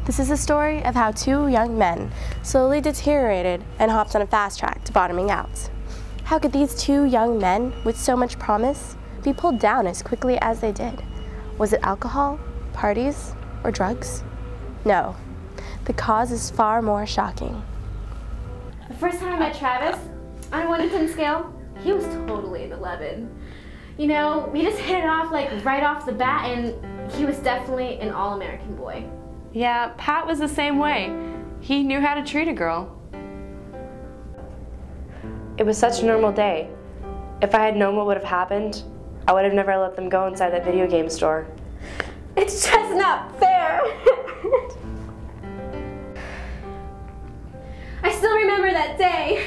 This is a story of how two young men slowly deteriorated and hopped on a fast track to bottoming out. How could these two young men with so much promise be pulled down as quickly as they did? Was it alcohol, parties, or drugs? No, the cause is far more shocking. The first time I met Travis, on a 1 to 10 scale, he was totally an 11. You know, we just hit it off like right off the bat, and he was definitely an all-American boy. Yeah, Pat was the same way. He knew how to treat a girl. It was such a normal day. If I had known what would have happened, I would have never let them go inside that video game store. It's just not fair. I still remember that day.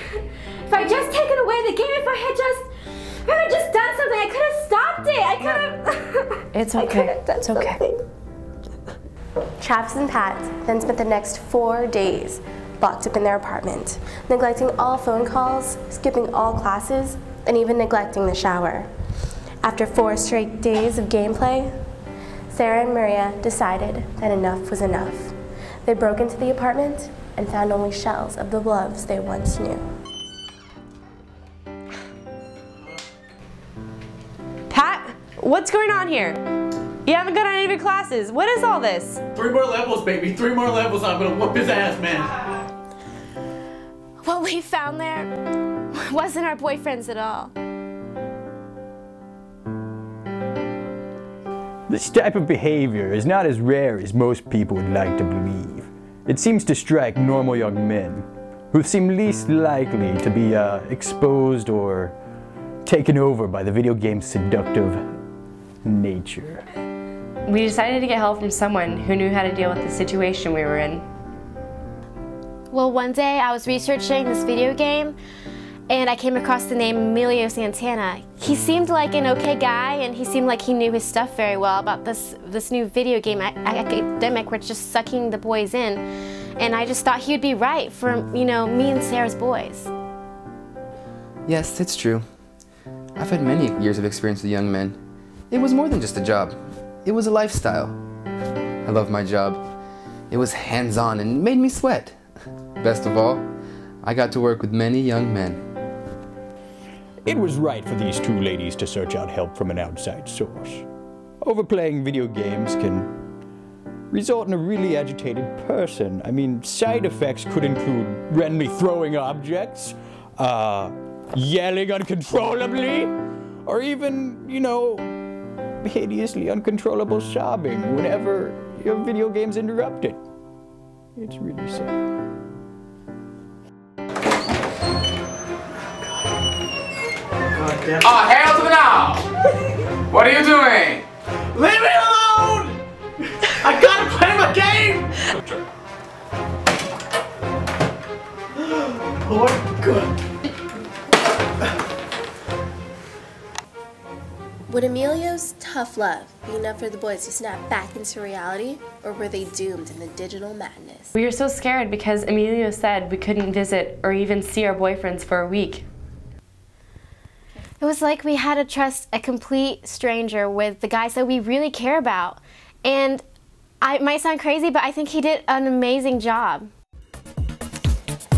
If I had just taken away the game, if I had just done something, I could have stopped it. I could have. It's okay. It's okay. Travis and Pat then spent the next 4 days locked up in their apartment, neglecting all phone calls, skipping all classes, and even neglecting the shower. After 4 straight days of gameplay, Sarah and Maria decided that enough was enough. They broke into the apartment and found only shells of the loves they once knew. Pat, what's going on here? You haven't got any of your classes. What is all this? 3 more levels, baby. 3 more levels. I'm gonna whoop his ass, man. What we found there wasn't our boyfriends at all. This type of behavior is not as rare as most people would like to believe. It seems to strike normal young men who seem least likely to be exposed or taken over by the video game's seductive nature. We decided to get help from someone who knew how to deal with the situation we were in. Well, one day I was researching this video game and I came across the name Emilio Santana. He seemed like an okay guy, and he seemed like he knew his stuff very well about this new video game academic where it's just sucking the boys in. And I just thought he would be right for, you know, me and Sarah's boys. Yes, it's true. I've had many years of experience with young men. It was more than just a job. It was a lifestyle. I love my job. It was hands-on and made me sweat. Best of all, I got to work with many young men. It was right for these two ladies to search out help from an outside source. Overplaying video games can result in a really agitated person. I mean, side effects could include randomly throwing objects, yelling uncontrollably, or even, you know, hideously uncontrollable sobbing whenever your video game's interrupted. It's really sad. Oh, hell to the no! What are you doing? Leave me alone! I gotta play my game! Oh, good. Would Emilio's tough love be enough for the boys to snap back into reality, or were they doomed in the digital madness? We were so scared because Emilio said we couldn't visit or even see our boyfriends for a week. It was like we had to trust a complete stranger with the guys that we really care about. And it might sound crazy, but I think he did an amazing job.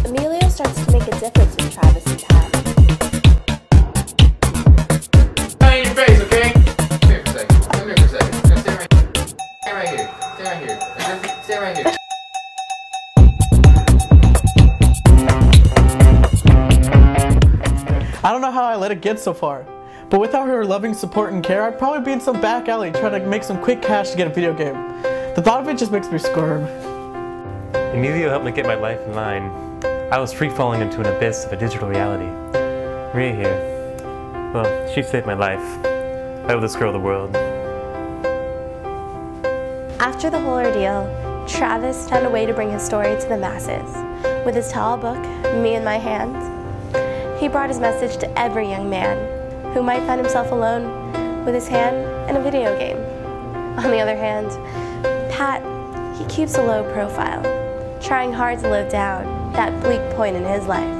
Emilio starts to make a difference with Travis and Pat. In your face, okay? Come here for a second. Come here for a second. Stay right here. Stay right here. Stay right here. Stay right here. I don't know how I let it get so far, but without her loving support and care, I'd probably be in some back alley trying to make some quick cash to get a video game. The thought of it just makes me squirm. Emilio helped me get my life in line. I was free-falling into an abyss of a digital reality. Maria here. Well, she saved my life. I owe this girl the world. After the whole ordeal, Travis found a way to bring his story to the masses. With his tall book, Me in My Hand, he brought his message to every young man who might find himself alone with his hand in a video game. On the other hand, Pat, he keeps a low profile, trying hard to live down that bleak point in his life.